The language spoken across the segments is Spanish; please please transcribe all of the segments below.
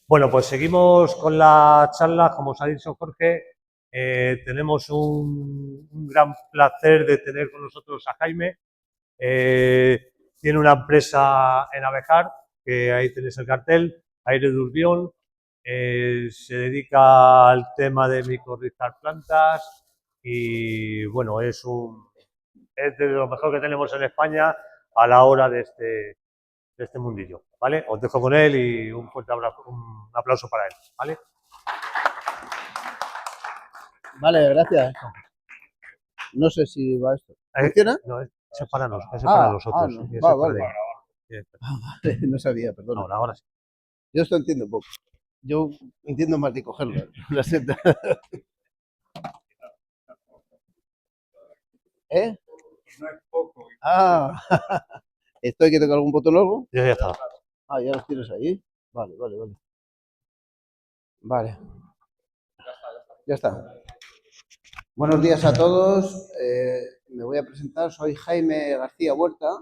Bueno, pues seguimos con la charla. Como os ha dicho Jorge, tenemos un gran placer de tener con nosotros a Jaime. Tiene una empresa en Abejar, que ahí tenéis el cartel, Aire de Urbión. Se dedica al tema de micorrizar plantas y bueno, es de lo mejor que tenemos en España a la hora de este mundillo, ¿vale? Os dejo con él y un fuerte abrazo, un aplauso para él, ¿vale? Vale, gracias. No sé si va esto. ¿Funciona? No, ese es para, ese es para nosotros. No. Y ese Va, es para vale. ahí. Vale, no sabía, perdona. Ahora sí. Yo esto entiendo poco. Yo entiendo más de cogerlo. Lo siento. ¿Eh? No es poco. Ah, ¿esto hay que tocar algún botón o algo? Ya está. Ah, ya los tienes ahí. Vale. Vale, ya está. Buenos días a todos. Me voy a presentar. Soy Jaime García Huerta.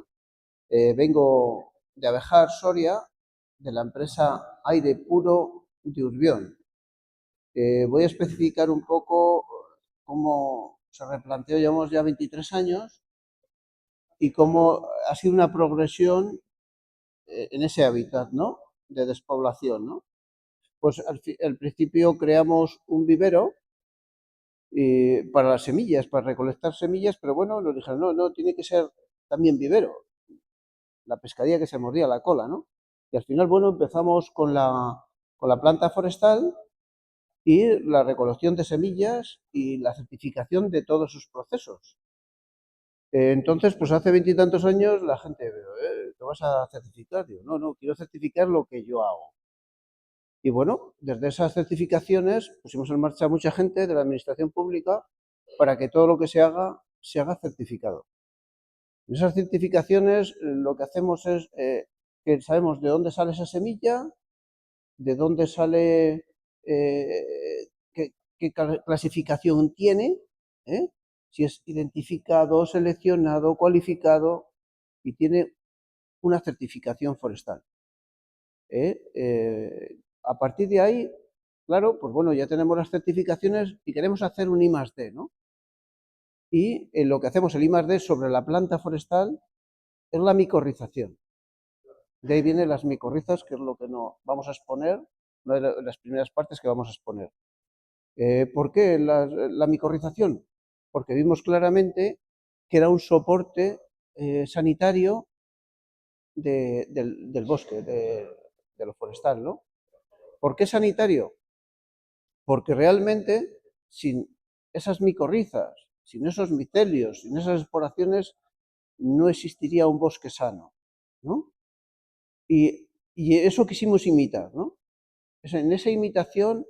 Vengo de Abejar, Soria, de la empresa Aire Puro de Urbión. Voy a especificar un poco cómo se replanteó, llevamos ya 23 años, y cómo ha sido una progresión en ese hábitat, ¿no? De despoblación, ¿no? Pues al principio creamos un vivero para las semillas, para recolectar semillas, pero bueno, nos dijeron, no, tiene que ser también vivero, la pescadilla que se mordía la cola, ¿no? Y al final, bueno, empezamos con la planta forestal y la recolección de semillas y la certificación de todos sus procesos. Entonces, pues hace veintitantos años la gente, ¿qué vas a certificar? Digo, no, quiero certificar lo que yo hago. Y bueno, desde esas certificaciones pusimos en marcha a mucha gente de la administración pública para que todo lo que se haga certificado. En esas certificaciones lo que hacemos es que sabemos de dónde sale esa semilla, de dónde sale, qué clasificación tiene, ¿eh? Si es identificado, seleccionado, cualificado y tiene una certificación forestal. A partir de ahí, claro, pues bueno, ya tenemos las certificaciones y queremos hacer un I+D, ¿no? Y lo que hacemos el I+D sobre la planta forestal es la micorrización. De ahí vienen las micorrizas, que es lo que no vamos a exponer, una de las primeras partes que vamos a exponer. ¿Por qué la micorrización? Porque vimos claramente que era un soporte sanitario del bosque, de lo forestal, ¿no? ¿Por qué sanitario? Porque realmente sin esas micorrizas, sin esos micelios, sin esas esporaciones, no existiría un bosque sano, ¿no? Y eso quisimos imitar, ¿no? En esa imitación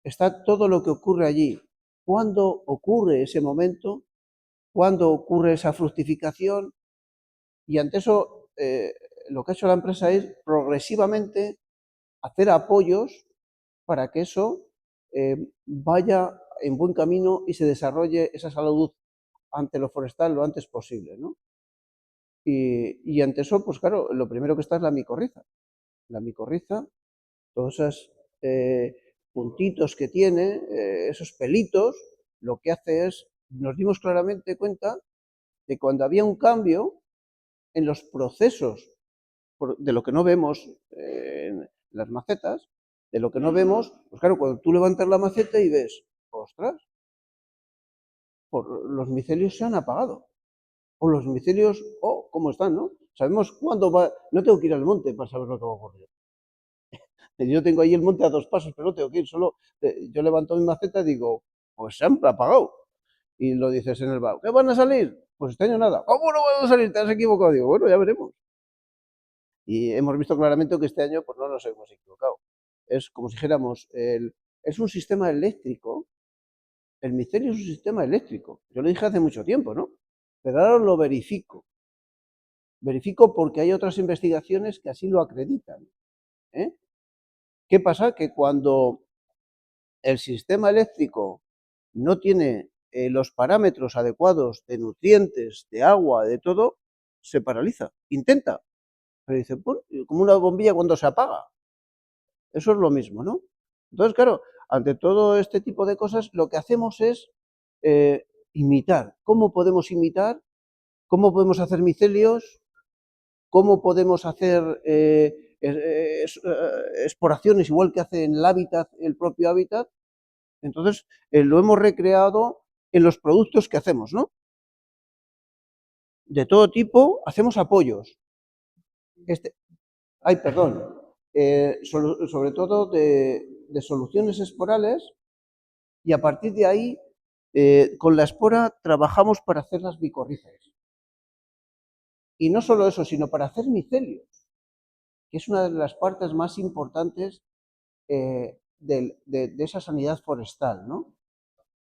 está todo lo que ocurre allí. ¿Cuándo ocurre ese momento? ¿Cuándo ocurre esa fructificación? Y ante eso, lo que ha hecho la empresa es progresivamente hacer apoyos para que eso vaya en buen camino y se desarrolle esa salud ante lo forestal lo antes posible, ¿no? Y ante eso, pues claro, lo primero que está es la micorriza. La micorriza, todos esos puntitos que tiene, esos pelitos, lo que hace es, nos dimos claramente cuenta de cuando había un cambio en los procesos de lo que no vemos en las macetas, de lo que no vemos, pues claro, cuando tú levantas la maceta y ves, ostras, los micelios se han apagado, o los micelios, ¿cómo están, no? Sabemos cuándo va, no tengo que ir al monte para saber lo que va a ocurrir. Yo tengo ahí el monte a 2 pasos, pero no tengo que ir, solo yo levanto mi maceta y digo, pues se han apagado. Y lo dices en el bar, ¿qué van a salir? Pues este año nada. ¿Cómo no van a salir? Te has equivocado. Digo, bueno, ya veremos. Y hemos visto claramente que este año pues no nos hemos equivocado. Es como si dijéramos, es un sistema eléctrico, el micelio es un sistema eléctrico. Yo lo dije hace mucho tiempo, ¿no? Pero ahora lo verifico. Verifico porque hay otras investigaciones que así lo acreditan. ¿Eh? ¿Qué pasa? Que cuando el sistema eléctrico no tiene los parámetros adecuados de nutrientes, de agua, de todo, se paraliza. Intenta, Pero dice, ¡pum!, como una bombilla cuando se apaga. Eso es lo mismo, ¿no? Entonces, claro, ante todo este tipo de cosas, lo que hacemos es imitar. ¿Cómo podemos imitar? ¿Cómo podemos hacer micelios? ¿Cómo podemos hacer esporaciones igual que hace en el hábitat, el propio hábitat? Entonces, lo hemos recreado en los productos que hacemos, ¿no? De todo tipo, hacemos apoyos. Perdón. Sobre todo de soluciones esporales, y a partir de ahí, con la espora trabajamos para hacer las micorrizas. Y no solo eso, sino para hacer micelios, que es una de las partes más importantes de esa sanidad forestal, ¿no?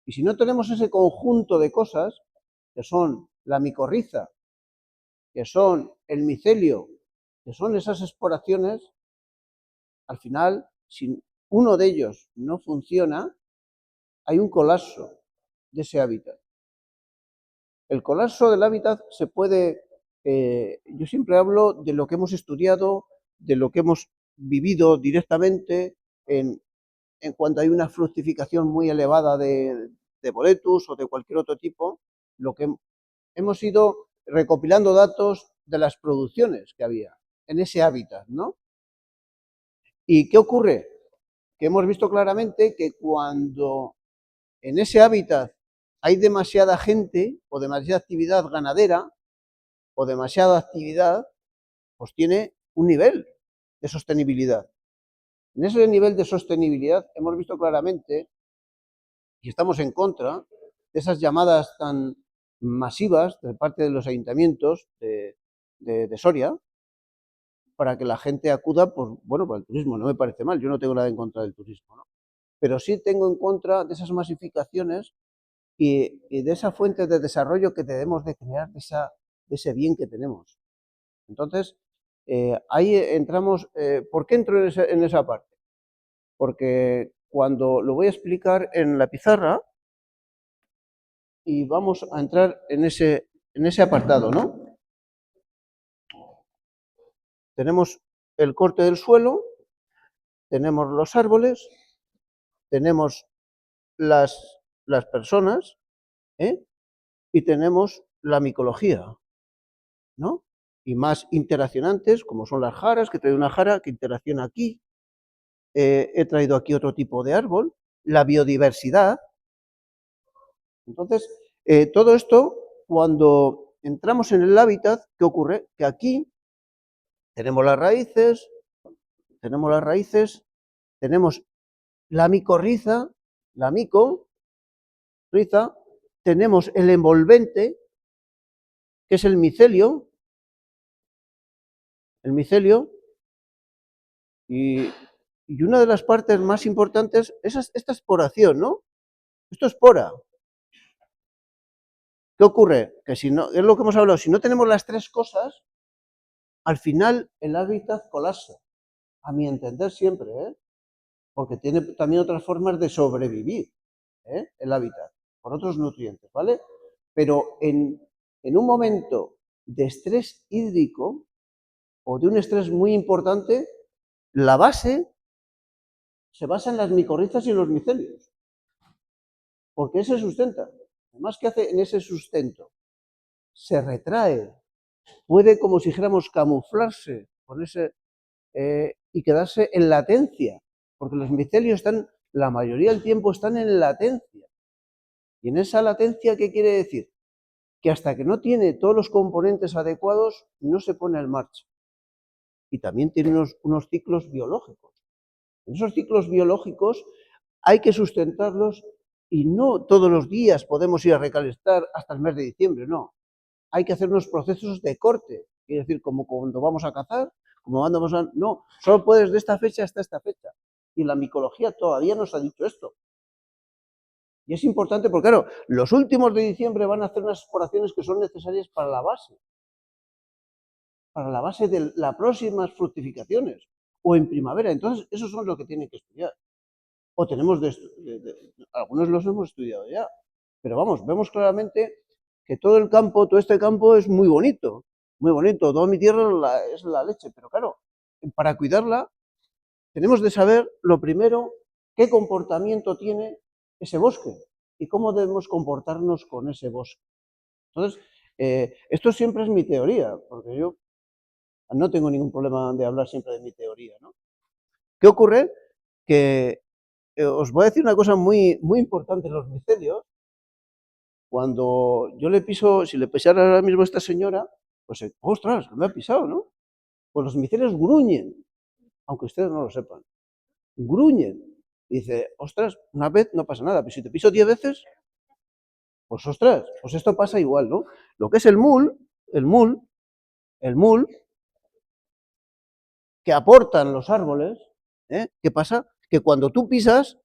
Y si no tenemos ese conjunto de cosas, que son la micorriza, que son el micelio, que son esas esporaciones, al final, si uno de ellos no funciona, hay un colapso de ese hábitat. El colapso del hábitat se puede, yo siempre hablo de lo que hemos estudiado, de lo que hemos vivido directamente en cuanto hay una fructificación muy elevada de boletus o de cualquier otro tipo, lo que hemos ido recopilando datos de las producciones que había en ese hábitat, ¿no? ¿Y qué ocurre? Que hemos visto claramente que cuando en ese hábitat hay demasiada gente o demasiada actividad ganadera o demasiada actividad, pues tiene un nivel de sostenibilidad. En ese nivel de sostenibilidad hemos visto claramente, y estamos en contra, de esas llamadas tan masivas de parte de los ayuntamientos de Soria, para que la gente acuda, pues bueno, para el turismo. No me parece mal, yo no tengo nada en contra del turismo, ¿no? Pero sí tengo en contra de esas masificaciones y de esa fuente de desarrollo que debemos de crear, de ese bien que tenemos. Entonces, ahí entramos. ¿Por qué entro en esa parte? Porque cuando lo voy a explicar en la pizarra, y vamos a entrar en ese apartado, ¿no? Tenemos el corte del suelo, tenemos los árboles, tenemos las personas, ¿eh? Y tenemos la micología, ¿no? Y más interaccionantes, como son las jaras, que traigo una jara que interacciona aquí, he traído aquí otro tipo de árbol, la biodiversidad. Entonces, todo esto, cuando entramos en el hábitat, ¿qué ocurre? Que aquí tenemos las raíces, tenemos la micorriza, la micorriza, tenemos el envolvente, que es el micelio, y una de las partes más importantes es esta esporación, ¿no? Esto es espora. ¿Qué ocurre? Que si no, es lo que hemos hablado, si no tenemos las tres cosas, al final el hábitat colapsa, a mi entender siempre, porque tiene también otras formas de sobrevivir, el hábitat, por otros nutrientes, ¿vale? Pero en un momento de estrés hídrico o de un estrés muy importante, la base se basa en las micorrizas y los micelios, porque ese sustenta. Además, ¿qué hace en ese sustento? Se retrae, puede, como si dijéramos, camuflarse con y quedarse en latencia, porque los micelios están, la mayoría del tiempo están en latencia. Y en esa latencia, ¿qué quiere decir? Que hasta que no tiene todos los componentes adecuados, no se pone en marcha. Y también tiene unos ciclos biológicos. En esos ciclos biológicos hay que sustentarlos y no todos los días podemos ir a recalentar hasta el mes de diciembre, no. Hay que hacer unos procesos de corte, es decir, como cuando vamos a cazar, como vamos a... No, solo puedes de esta fecha hasta esta fecha. Y la micología todavía nos ha dicho esto. Y es importante porque, claro, los últimos de diciembre van a hacer unas esporaciones que son necesarias para la de las próximas fructificaciones, o en primavera. Entonces, esos son los que tienen que estudiar. O tenemos, algunos los hemos estudiado ya. Pero vamos, vemos claramente que todo este campo es muy bonito, muy bonito, toda mi tierra es la leche, pero claro, para cuidarla tenemos de saber, lo primero, qué comportamiento tiene ese bosque y cómo debemos comportarnos con ese bosque. Entonces, esto siempre es mi teoría, porque yo no tengo ningún problema de hablar siempre de mi teoría, ¿no? ¿Qué ocurre? Que os voy a decir una cosa muy, muy importante en los micelios. Cuando yo le piso, si le pisara ahora mismo a esta señora, pues, ostras, me ha pisado, ¿no? Pues los micelios gruñen, aunque ustedes no lo sepan. Gruñen. Y dice, ostras, una vez no pasa nada, pero si te piso 10 veces, pues ostras, pues esto pasa igual, ¿no? Lo que es el mul que aportan los árboles, ¿qué pasa? Que cuando tú pisas,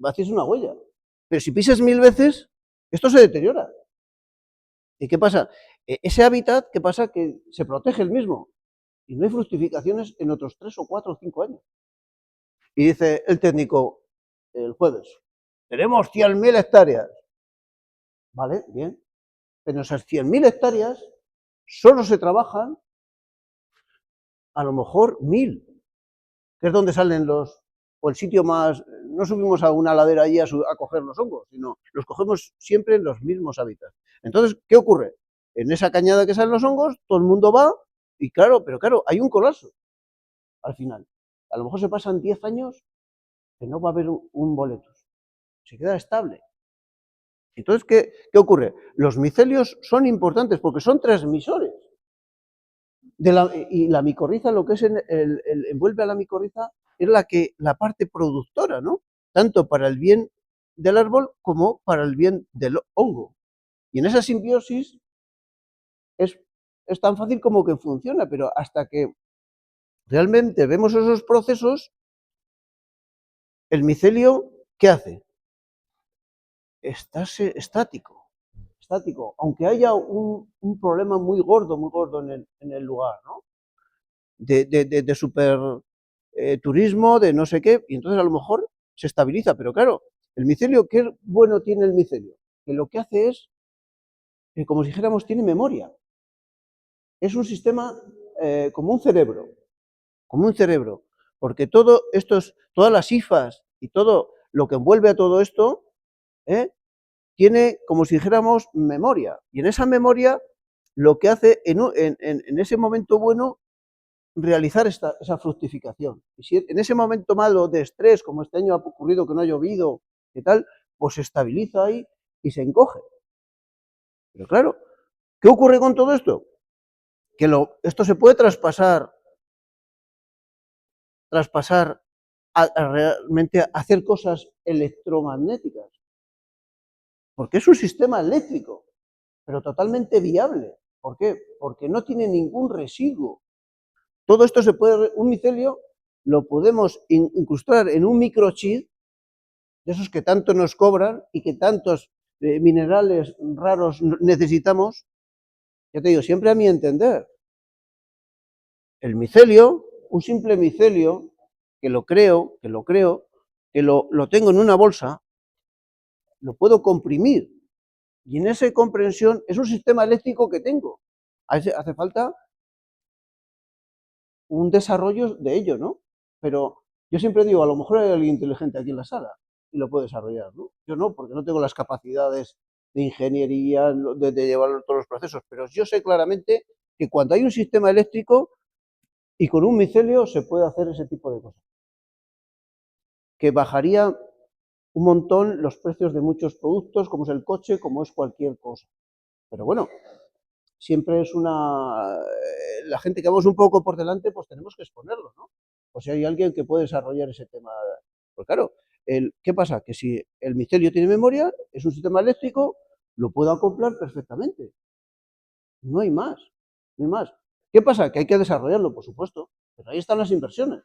haces una huella. Pero si pisas 1000 veces, esto se deteriora. ¿Y qué pasa? Ese hábitat, ¿qué pasa? Que se protege el mismo. Y no hay fructificaciones en otros 3 o 4 o 5 años. Y dice el técnico el jueves, tenemos 100.000 hectáreas. Vale, bien. Pero esas 100.000 hectáreas solo se trabajan a lo mejor 1000, que es donde salen o el sitio más, no subimos a una ladera allí a coger los hongos, sino los cogemos siempre en los mismos hábitats. Entonces, ¿qué ocurre? En esa cañada que salen los hongos, todo el mundo va y claro, pero claro, hay un colapso al final. A lo mejor se pasan 10 años que no va a haber un boletus, se queda estable. Entonces, ¿qué ocurre? Los micelios son importantes porque son transmisores. Y la micorriza, lo que es envuelve a la micorriza, es la parte productora, ¿no? Tanto para el bien del árbol como para el bien del hongo. Y en esa simbiosis es tan fácil como que funciona, pero hasta que realmente vemos esos procesos, el micelio, ¿qué hace? Está estático, aunque haya un problema muy gordo en el lugar, ¿no? De super turismo, de no sé qué, y entonces a lo mejor se estabiliza, pero claro, el micelio, ¿qué bueno tiene el micelio? Que lo que hace es, como si dijéramos, tiene memoria. Es un sistema como un cerebro, porque todas las hifas y todo lo que envuelve a todo esto, tiene, como si dijéramos, memoria. Y en esa memoria, lo que hace en ese momento bueno, realizar esa fructificación. Y si en ese momento malo de estrés, como este año ha ocurrido que no ha llovido, ¿qué tal? Pues se estabiliza ahí y se encoge. Pero claro, ¿qué ocurre con todo esto? Que esto se puede traspasar a realmente hacer cosas electromagnéticas. Porque es un sistema eléctrico, pero totalmente viable. ¿Por qué? Porque no tiene ningún residuo. Todo esto un micelio lo podemos incrustar en un microchip, de esos que tanto nos cobran y que tantos minerales raros necesitamos. Ya te digo, siempre a mi entender, el micelio, un simple micelio, que lo tengo en una bolsa, lo puedo comprimir. Y en esa comprensión es un sistema eléctrico que tengo. Hace falta un desarrollo de ello, ¿no? Pero yo siempre digo, a lo mejor hay alguien inteligente aquí en la sala y lo puede desarrollar, ¿no? Yo no, porque no tengo las capacidades de ingeniería, de llevar todos los procesos, pero yo sé claramente que cuando hay un sistema eléctrico y con un micelio se puede hacer ese tipo de cosas. Que bajaría un montón los precios de muchos productos, como es el coche, como es cualquier cosa. Pero bueno, siempre es la gente que vamos un poco por delante, pues tenemos que exponerlo, ¿no? O si hay alguien que puede desarrollar ese tema. Pues claro, ¿qué pasa? Que si el micelio tiene memoria, es un sistema eléctrico, lo puedo acoplar perfectamente. No hay más, no hay más. ¿Qué pasa? Que hay que desarrollarlo, por supuesto, pero ahí están las inversiones.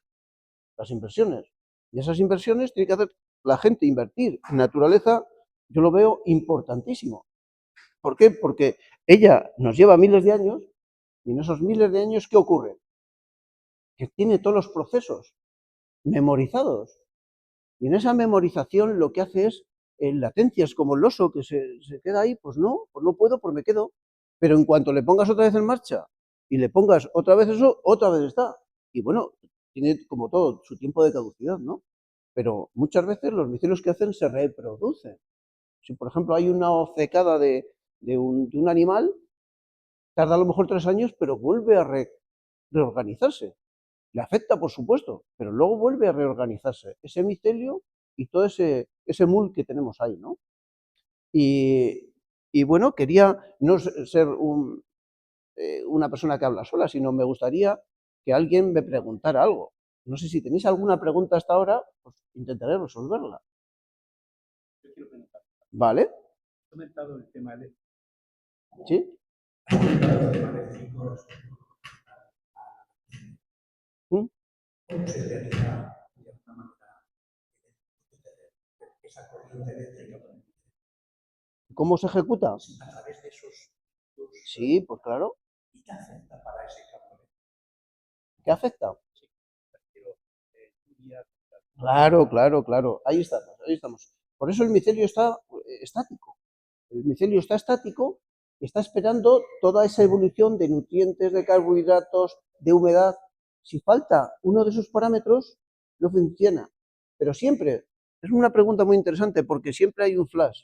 Y esas inversiones tiene que hacer la gente, invertir en naturaleza, yo lo veo importantísimo. ¿Por qué? Porque ella nos lleva miles de años y en esos miles de años, ¿qué ocurre? Que tiene todos los procesos memorizados. Y en esa memorización lo que hace es latencias, como el oso que se queda ahí, pues no puedo, pues me quedo. Pero en cuanto le pongas otra vez en marcha y le pongas otra vez eso, otra vez está. Y bueno, tiene como todo su tiempo de caducidad, ¿no? Pero muchas veces los micelios que hacen se reproducen. Si, por ejemplo, hay una obcecada de un animal, tarda a lo mejor 3 años, pero vuelve a reorganizarse. Le afecta, por supuesto, pero luego vuelve a reorganizarse ese micelio y todo ese mul que tenemos ahí, ¿no? Y, y bueno, quería no ser una persona que habla sola, sino me gustaría que alguien me preguntara algo. No sé si tenéis alguna pregunta hasta ahora, pues intentaré resolverla. Yo quiero preguntar. ¿Vale? He comentado el tema de ¿Sí? ciclos. ¿Mm? ¿Cómo se realiza de alguna manera esa corriente eléctrica ¿Cómo se ejecuta? a través de esos ciclos? Sí, pues claro. ¿Y qué afecta para ese campo? ¿Qué afecta? Sí, quiero lluvias. Claro, claro, claro. Ahí estamos, ahí estamos. Por eso el micelio está estático. El micelio está estático, está esperando toda esa evolución de nutrientes, de carbohidratos, de humedad. Si falta uno de esos parámetros, no funciona. Pero siempre, es una pregunta muy interesante porque siempre hay un flash.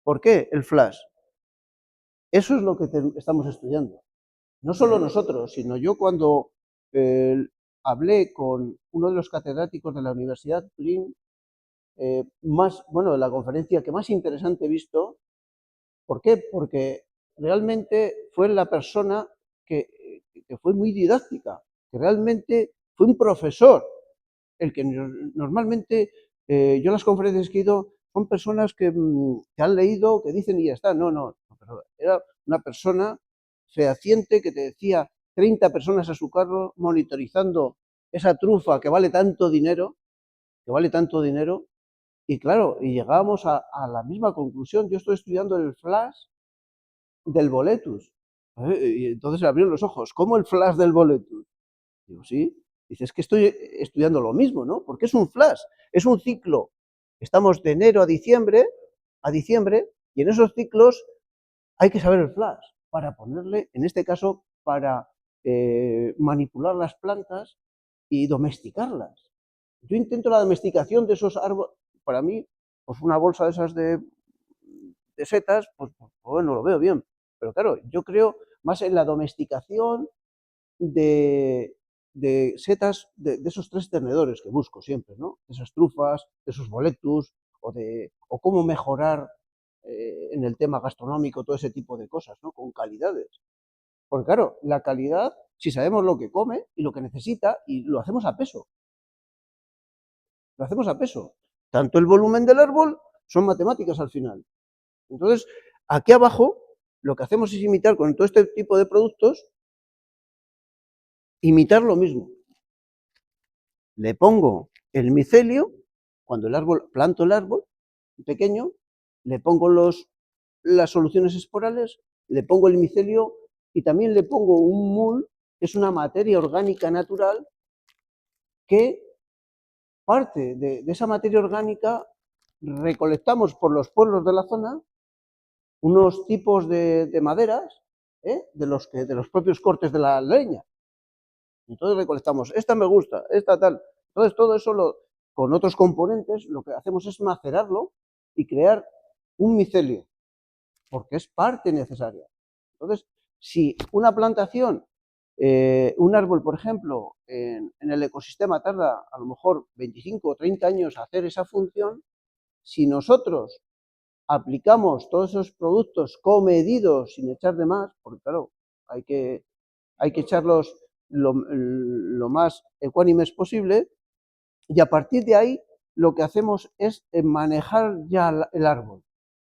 ¿Por qué el flash? Eso es lo que estamos estudiando. No solo nosotros, sino yo cuando eh, hablé con uno de los catedráticos de la Universidad de Turín, bueno, la conferencia que más interesante he visto. ¿Por qué? Porque realmente fue la persona que fue muy didáctica, que realmente fue un profesor. El que normalmente yo las conferencias que he ido son personas que han leído, que dicen y ya está. No, no, pero era una persona fehaciente que te decía 30 personas a su carro monitorizando esa trufa que vale tanto dinero, y claro, y llegábamos a la misma conclusión. Yo estoy estudiando el flash del boletus. Y entonces le abrieron los ojos. ¿Cómo el flash del boletus? Digo, sí. Dice, es que estoy estudiando lo mismo, ¿no? Porque es un flash, es un ciclo. Estamos de enero a diciembre, y en esos ciclos hay que saber el flash para ponerle, en este caso, para manipular las plantas y domesticarlas. Yo intento la domesticación de esos árboles. Para mí, pues una bolsa de esas de setas, pues bueno, lo veo bien. Pero claro, yo creo más en la domesticación de, de setas, de esos 3 tenedores que busco siempre, ¿no? De esas trufas, de esos boletus, o cómo mejorar en el tema gastronómico todo ese tipo de cosas, ¿no? Con calidades. Porque claro, la calidad, si sabemos lo que come y lo que necesita, y lo hacemos a peso. Lo hacemos a peso. Tanto el volumen del árbol son matemáticas al final. Entonces, aquí abajo, lo que hacemos es imitar con todo este tipo de productos, imitar lo mismo. Le pongo el micelio, cuando planto el árbol pequeño, le pongo las soluciones esporales, le pongo el micelio y también le pongo un mul, que es una materia orgánica natural, que parte de esa materia orgánica recolectamos por los pueblos de la zona unos tipos de maderas, de los propios cortes de la leña. Entonces recolectamos, esta me gusta, esta tal. Entonces todo eso con otros componentes lo que hacemos es macerarlo y crear un micelio, porque es parte necesaria. Entonces, si una plantación, un árbol, por ejemplo, en el ecosistema tarda a lo mejor 25 o 30 años hacer esa función, si nosotros aplicamos todos esos productos comedidos sin echar de más, porque claro, hay que echarlos lo más ecuánimes posible, y a partir de ahí lo que hacemos es manejar ya el árbol.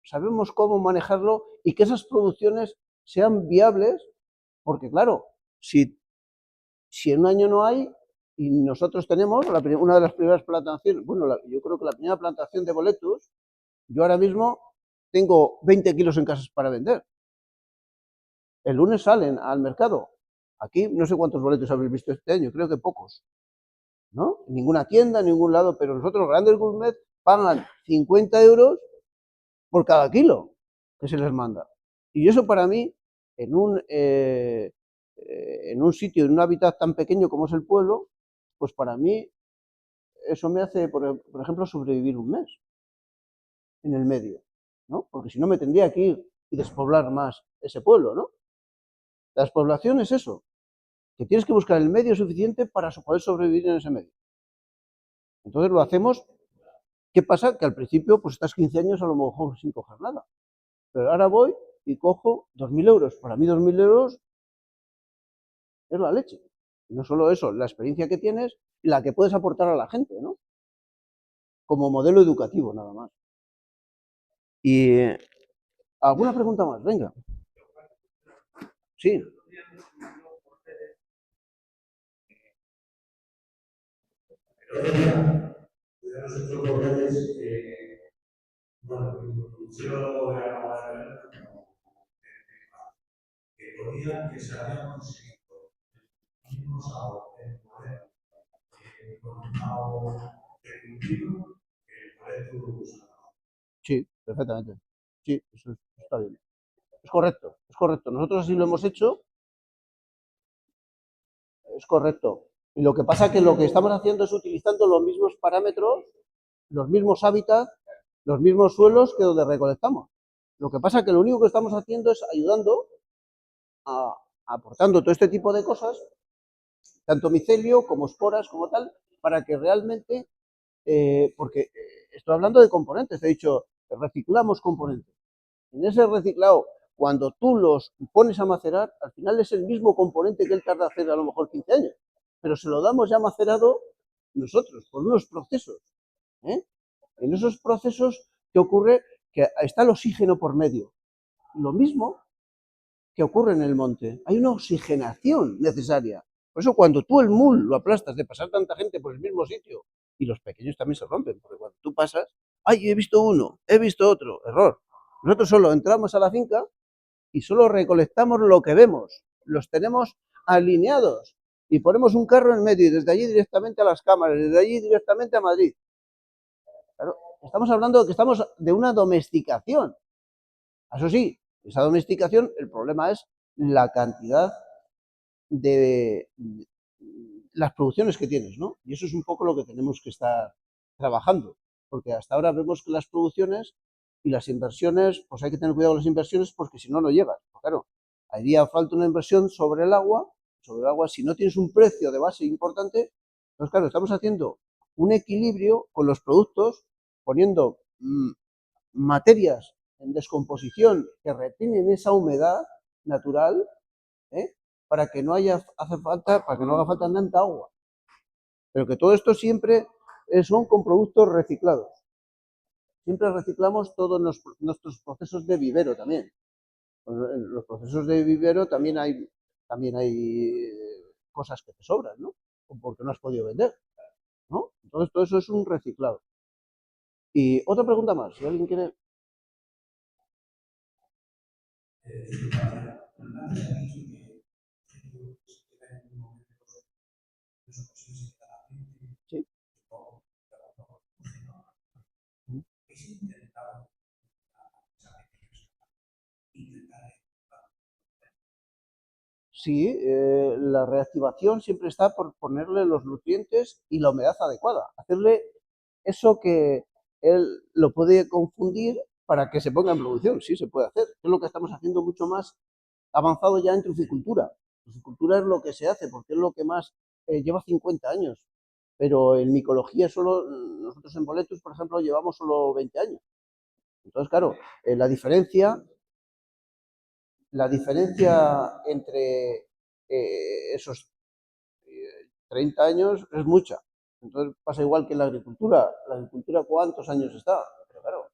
Sabemos cómo manejarlo y que esas producciones sean viables, porque claro, si en un año no hay, y nosotros tenemos una de las primeras plantaciones, bueno, yo creo que la primera plantación de boletus, yo ahora mismo tengo 20 kilos en casas para vender. El lunes salen al mercado. Aquí no sé cuántos boletos habéis visto este año, creo que pocos, ¿no? En ninguna tienda, en ningún lado, pero nosotros, Grandes Gourmet, pagan 50 euros por cada kilo. que se les manda. Y eso para mí, en un sitio, en un hábitat tan pequeño como es el pueblo, pues para mí eso me hace, por ejemplo, sobrevivir un mes en el medio, ¿no? Porque si no me tendría que ir y despoblar más ese pueblo, ¿no? La despoblación es eso, que tienes que buscar el medio suficiente para poder sobrevivir en ese medio. Entonces lo hacemos. ¿Qué pasa? Que al principio pues estás 15 años a lo mejor sin coger nada. Pero ahora voy y cojo 2.000 euros. Para mí 2.000 euros es la leche. Y no solo eso, la experiencia que tienes y la que puedes aportar a la gente, ¿no? Como modelo educativo, nada más. Y alguna pregunta más, venga. Sí. Los otros corredores, bueno, yo acababa de ver que podían, que se habían conseguido mismos en poder ejecutivo que el poder tuvo. Sí, perfectamente. Sí, eso está bien. Es correcto, es correcto. Nosotros así lo hemos hecho, es correcto. Y lo que pasa es que lo que estamos haciendo es utilizando los mismos parámetros, los mismos hábitats, los mismos suelos que donde recolectamos. Lo que pasa es que lo único que estamos haciendo es ayudando, aportando todo este tipo de cosas, tanto micelio como esporas, como tal, para que realmente, porque estoy hablando de componentes, he dicho, reciclamos componentes. En ese reciclado, cuando tú los pones a macerar, al final es el mismo componente que él tarda a hacer a lo mejor 15 años, pero se lo damos ya macerado nosotros, por unos procesos. ¿eh? En esos procesos, ¿qué ocurre? Que está el oxígeno por medio. Lo mismo que ocurre en el monte. Hay una oxigenación necesaria. Por eso cuando tú el mul lo aplastas de pasar tanta gente por el mismo sitio, y los pequeños también se rompen, porque cuando tú pasas, ¡ay, he visto uno, he visto otro! Error. Nosotros solo entramos a la finca y solo recolectamos lo que vemos. Los tenemos alineados y ponemos un carro en medio y desde allí directamente a las cámaras, desde allí directamente a Madrid. Claro, estamos hablando de que estamos de una domesticación. Eso sí, esa domesticación, el problema es la cantidad de las producciones que tienes, ¿no? Y eso es un poco lo que tenemos que estar trabajando, porque hasta ahora vemos que las producciones y las inversiones, pues hay que tener cuidado con las inversiones porque si no, no llegas. Pues claro, haría falta una inversión sobre el agua, si no tienes un precio de base importante, pues claro, estamos haciendo un equilibrio con los productos, poniendo materias en descomposición que retienen esa humedad natural, ¿eh? Para que no para que no haga falta tanta agua. Pero que todo esto siempre son con productos reciclados. Siempre reciclamos todos nuestros procesos de vivero también. En los procesos de vivero también hay cosas que te sobran, ¿no? Porque no has podido vender, ¿no? Entonces todo eso es un reciclado. Y otra pregunta más, si alguien quiere. Sí. Sí, la reactivación siempre está por ponerle los nutrientes y la humedad adecuada, hacerle eso que él lo puede confundir para que se ponga en producción. Sí, se puede hacer. Es lo que estamos haciendo mucho más avanzado ya en trucicultura. Trucicultura es lo que se hace porque es lo que más lleva 50 años. Pero en micología solo, nosotros en Boletus, por ejemplo, llevamos solo 20 años. Entonces, claro, la diferencia entre esos 30 años es mucha. Entonces pasa igual que en la agricultura. La agricultura, ¿cuántos años está? Pero claro,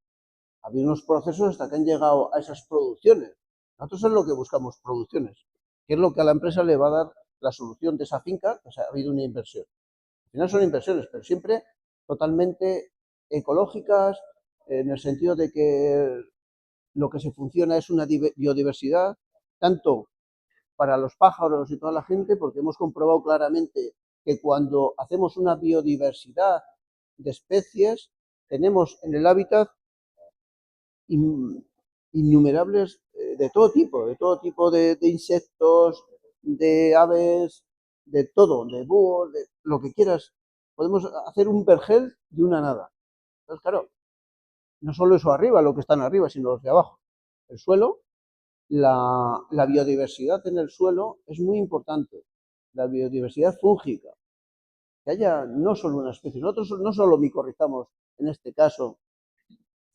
ha habido unos procesos hasta que han llegado a esas producciones. Nosotros es lo que buscamos, producciones, que es lo que a la empresa le va a dar la solución de esa finca, pues ha habido una inversión. Al final son inversiones, pero siempre totalmente ecológicas, en el sentido de que lo que se funciona es una biodiversidad, tanto para los pájaros y toda la gente, porque hemos comprobado claramente que cuando hacemos una biodiversidad de especies, tenemos en el hábitat innumerables de todo tipo de insectos, de aves, de todo, de búhos, de lo que quieras. Podemos hacer un vergel de una nada. Entonces, claro, no solo eso arriba, lo que están arriba, sino los de abajo. El suelo, la biodiversidad en el suelo es muy importante. La biodiversidad fúngica. Que haya no solo una especie. Nosotros no solo micorrizamos, en este caso,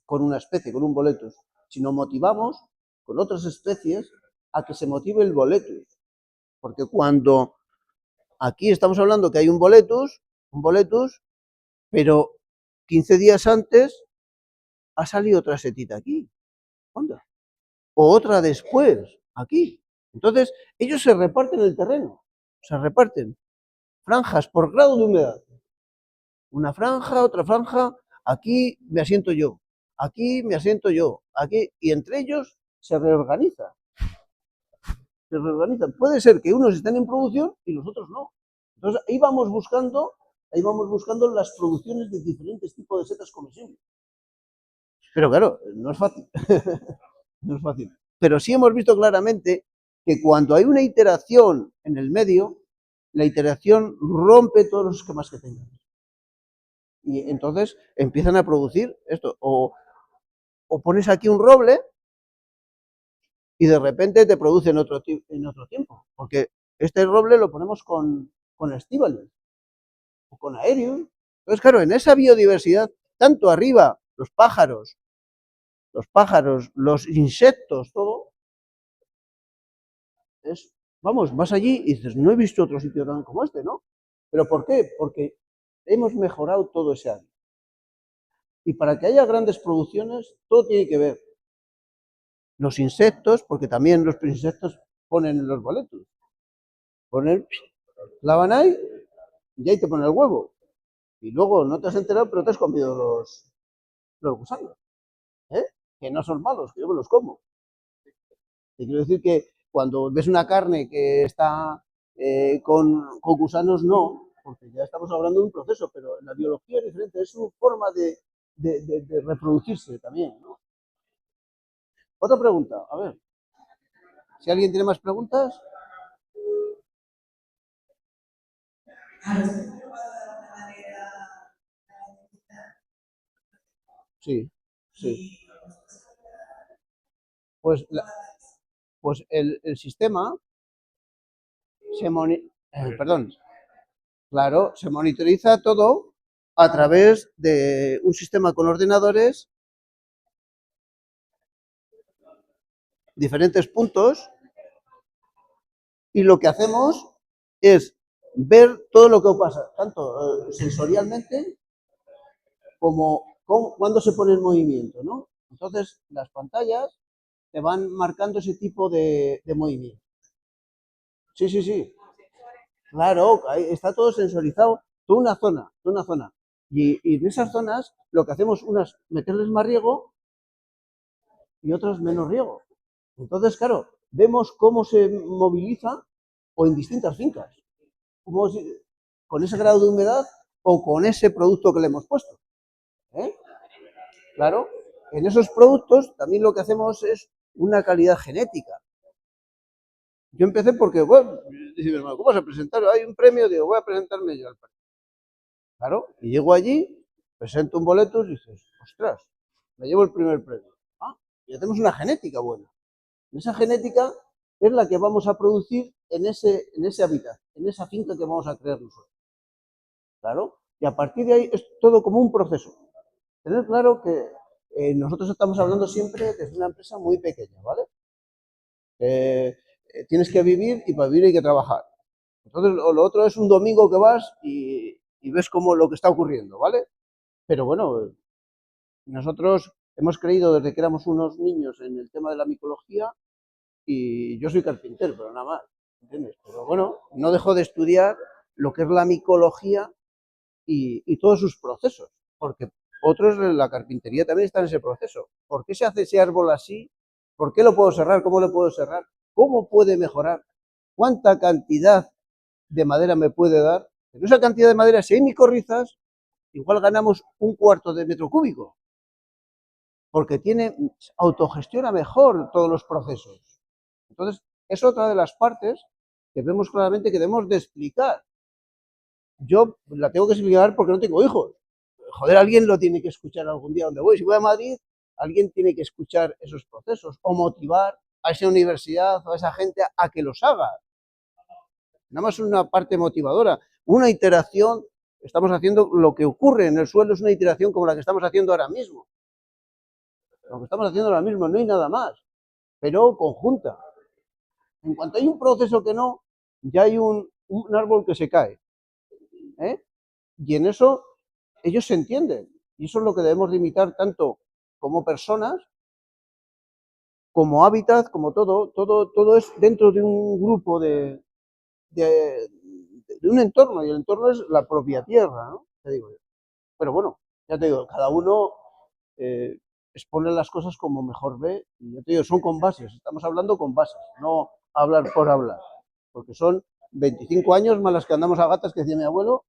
con una especie, con un boletus, sino motivamos con otras especies a que se motive el boletus. Porque cuando aquí estamos hablando que hay un boletus, pero 15 días antes ha salido otra setita aquí. ¿Onda? O otra después, aquí. Entonces, ellos se reparten el terreno, se reparten franjas por grado de humedad. Una franja, otra franja, aquí me asiento yo, aquí me asiento yo, aquí, y entre ellos se reorganizan. Se reorganizan. Puede ser que unos estén en producción y los otros no. Entonces, ahí vamos buscando las producciones de diferentes tipos de setas comestibles. Pero claro, no es fácil. No es fácil. Pero sí hemos visto claramente que cuando hay una iteración en el medio, la iteración rompe todos los esquemas que tengan. Y entonces empiezan a producir esto. O pones aquí un roble y de repente te produce en otro tiempo. Porque este roble lo ponemos con estíbales o con aéreos. Entonces, claro, en esa biodiversidad, tanto arriba, los pájaros, los insectos, todo, vamos, vas allí y dices, no he visto otro sitio tan como este, ¿no? ¿Pero por qué? Porque hemos mejorado todo ese área. Y para que haya grandes producciones, todo tiene que ver. Los insectos, porque también los insectos ponen en los boletos. Ponen, clavan ahí y ahí te ponen el huevo. Y luego no te has enterado, pero te has comido los gusanos. ¿Eh? Que no son malos, que yo me los como. Te quiero decir que cuando ves una carne que está con gusanos, no, porque ya estamos hablando de un proceso, pero en la biología es diferente, es su forma de reproducirse también, ¿no? Otra pregunta, a ver, si alguien tiene más preguntas. Sí, sí. Pues, pues el sistema perdón, claro, se monitoriza todo a través de un sistema con ordenadores, diferentes puntos, y lo que hacemos es ver todo lo que pasa, tanto sensorialmente como cuando se pone en movimiento, ¿no? Entonces, las pantallas te van marcando ese tipo de movimiento. Sí, sí, sí. Claro, ahí está todo sensorizado, toda una zona, toda una zona. Y en esas zonas lo que hacemos, unas meterles más riego y otras menos riego. Entonces, claro, vemos cómo se moviliza o en distintas fincas, con ese grado de humedad o con ese producto que le hemos puesto. ¿Eh? Claro, en esos productos también lo que hacemos es una calidad genética. Yo empecé porque, bueno, dice mi hermano, ¿cómo vas a presentar? Hay un premio, digo, voy a presentarme yo al premio. Claro, y llego allí, presento un boleto y dices, ostras, me llevo el primer premio. Ah, y hacemos una genética buena. Esa genética es la que vamos a producir en ese hábitat, en esa finca que vamos a crear nosotros. Claro, y a partir de ahí es todo como un proceso. Tener claro que nosotros estamos hablando siempre desde una empresa muy pequeña, ¿vale? Tienes que vivir y para vivir hay que trabajar. Entonces, lo otro es un domingo que vas y ves cómo lo que está ocurriendo, ¿vale? Pero bueno, nosotros hemos creído desde que éramos unos niños en el tema de la micología y yo soy carpintero, pero nada más, ¿entiendes? Pero bueno, no dejo de estudiar lo que es la micología y todos sus procesos, porque otros de la carpintería también están en ese proceso. ¿Por qué se hace ese árbol así? ¿Por qué lo puedo cerrar? ¿Cómo lo puedo cerrar? ¿Cómo puede mejorar? ¿Cuánta cantidad de madera me puede dar? En esa cantidad de madera, si hay micorrizas, igual ganamos un cuarto de metro cúbico. porque autogestiona mejor todos los procesos. Entonces, es otra de las partes que vemos claramente que debemos de explicar. Yo la tengo que explicar porque no tengo hijos. Joder, alguien lo tiene que escuchar algún día donde voy. Si voy a Madrid, alguien tiene que escuchar esos procesos o motivar a esa universidad o a esa gente a que los haga. Nada más una parte motivadora. Una iteración, estamos haciendo lo que ocurre en el suelo, es una iteración como la que estamos haciendo ahora mismo. Lo que estamos haciendo ahora mismo, no hay nada más, pero conjunta. En cuanto hay un proceso que no, ya hay un árbol que se cae. Y en eso ellos se entienden. Y eso es lo que debemos de imitar tanto como personas, como hábitat, como todo es dentro de un grupo de un entorno, y el entorno es la propia tierra, ¿no? Te digo yo. Pero bueno, ya te digo, cada uno expone las cosas como mejor ve, y ya te digo, son con bases, estamos hablando con bases, no hablar por hablar, porque son 25 años más las que andamos a gatas, que decía mi abuelo.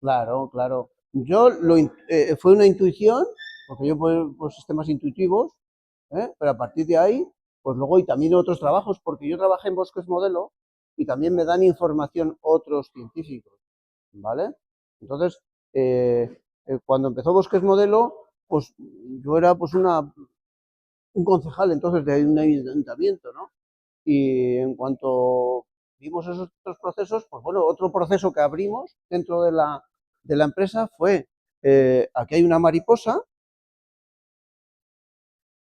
Claro, claro. Fue una intuición, porque yo por sistemas intuitivos, pero a partir de ahí, pues luego y también otros trabajos, porque yo trabajé en Bosques Modelo y también me dan información otros científicos, ¿vale? Entonces, cuando empezó Bosques Modelo, pues yo era pues un concejal entonces de un ayuntamiento, ¿no? Y en cuanto vimos esos otros procesos, pues bueno, otro proceso que abrimos dentro de la empresa fue, aquí hay una mariposa,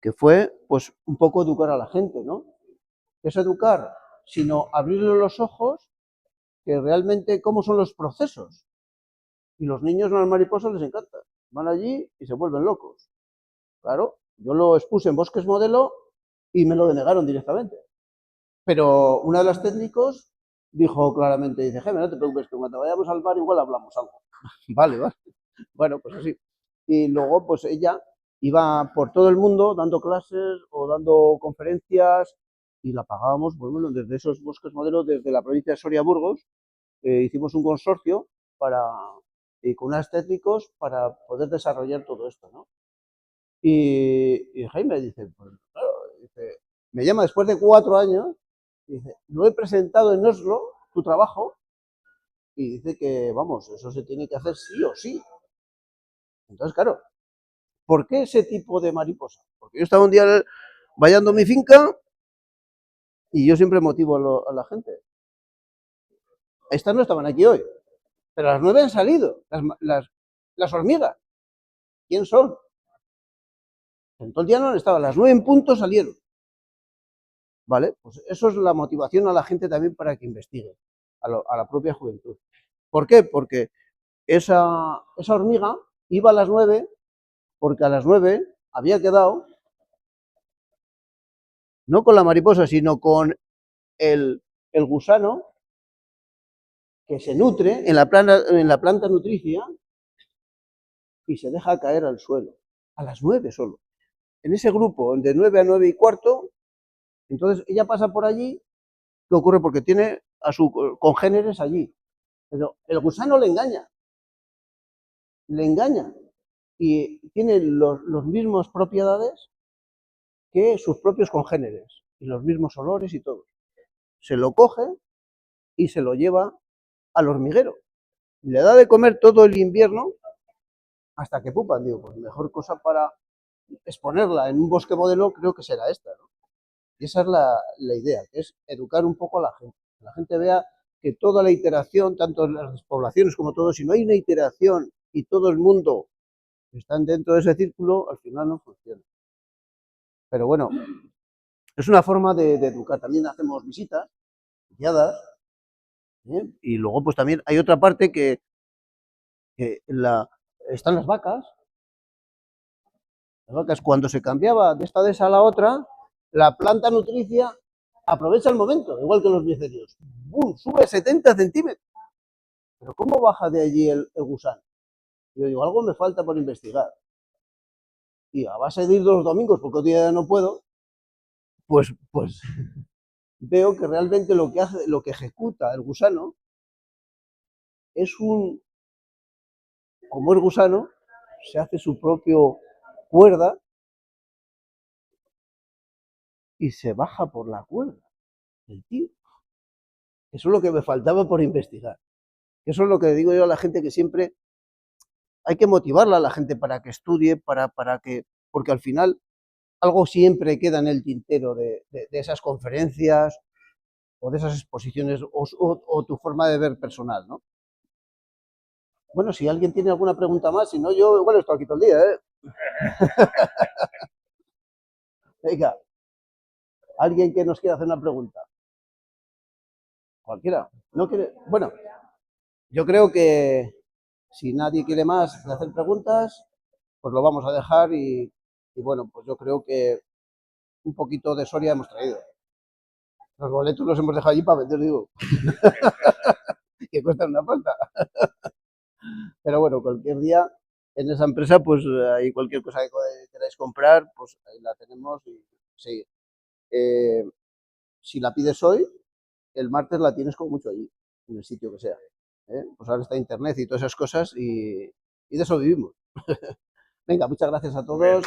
que fue pues un poco educar a la gente, ¿no? ¿Qué es educar? Sino abrirle los ojos que realmente cómo son los procesos. Y los niños a las mariposas les encanta. Van allí y se vuelven locos. Claro, yo lo expuse en Bosques Modelo y me lo denegaron directamente. Pero una de las técnicos dijo claramente, dice, Jaime, no te preocupes, que cuando vayamos al bar igual hablamos algo. Vale, vale. Bueno, pues así. Y luego, pues ella iba por todo el mundo dando clases o dando conferencias y la pagábamos, pues bueno, desde esos Bosques Modelos, desde la provincia de Soria-Burgos, hicimos un consorcio con unos técnicos para poder desarrollar todo esto, ¿no? Y Jaime dice, pues claro, dice, me llama después de 4 años, dice, lo he presentado en Oslo, tu trabajo, y dice que, vamos, eso se tiene que hacer sí o sí. Entonces, claro, ¿por qué ese tipo de mariposa? Porque yo estaba un día vallando mi finca y yo siempre motivo a la gente. Estas no estaban aquí hoy, pero a las 9 han salido, las hormigas. ¿Quién son? En todo el día no han estado, a las 9 en punto salieron. ¿Vale? Pues eso es la motivación a la gente también para que investigue, a la propia juventud. ¿Por qué? Porque esa hormiga iba a las 9 porque a las 9 había quedado no con la mariposa, sino con el gusano que se nutre en la planta nutricia y se deja caer al suelo. A las 9 solo. En ese grupo, de 9 a 9 y cuarto, entonces ella pasa por allí. ¿Qué ocurre? Porque tiene a sus congéneres allí. Pero el gusano le engaña. Y tiene los mismas propiedades que sus propios congéneres y los mismos olores y todo. Se lo coge y se lo lleva al hormiguero. Le da de comer todo el invierno hasta que pupan. Digo, pues mejor cosa para exponerla en un bosque modelo creo que será esta, ¿no? Y esa es la idea, que es educar un poco a la gente. Que la gente vea que toda la iteración, tanto en las poblaciones como todo, si no hay una iteración y todo el mundo están dentro de ese círculo, al final no funciona. Pero bueno, es una forma de educar. También hacemos visitas guiadas, y luego pues también hay otra parte que están las vacas. Las vacas, cuando se cambiaba de esta dehesa a la otra, la planta nutricia aprovecha el momento, igual que los micelios. ¡Bum! Sube 70 centímetros. Pero ¿cómo baja de allí el gusano? Yo digo, algo me falta por investigar. Y a base de ir los domingos, porque otro día no puedo, pues veo que realmente lo que ejecuta el gusano es como es gusano, se hace su propio cuerda y se baja por la cuerda, el tío. Eso es lo que me faltaba por investigar. Eso es lo que digo yo a la gente, que siempre hay que motivarla a la gente para que estudie, porque al final algo siempre queda en el tintero de esas conferencias o de esas exposiciones o tu forma de ver personal, ¿no? Bueno, si alguien tiene alguna pregunta más, si no, yo igual estoy aquí todo el día, ¿eh? Venga, alguien que nos quiera hacer una pregunta. Cualquiera. ¿No quiere? Bueno, yo creo que si nadie quiere más de hacer preguntas, pues lo vamos a dejar y bueno, pues yo creo que un poquito de Soria hemos traído. Los boletos los hemos dejado allí para vender, digo, que cuestan una pasta. Pero bueno, cualquier día en esa empresa, pues hay cualquier cosa que queráis comprar, pues ahí la tenemos. Y sí, eh, si la pides hoy, el martes la tienes como mucho allí, en el sitio que sea. ¿Eh? Pues ahora está internet y todas esas cosas y de eso vivimos. Venga, muchas gracias a todos.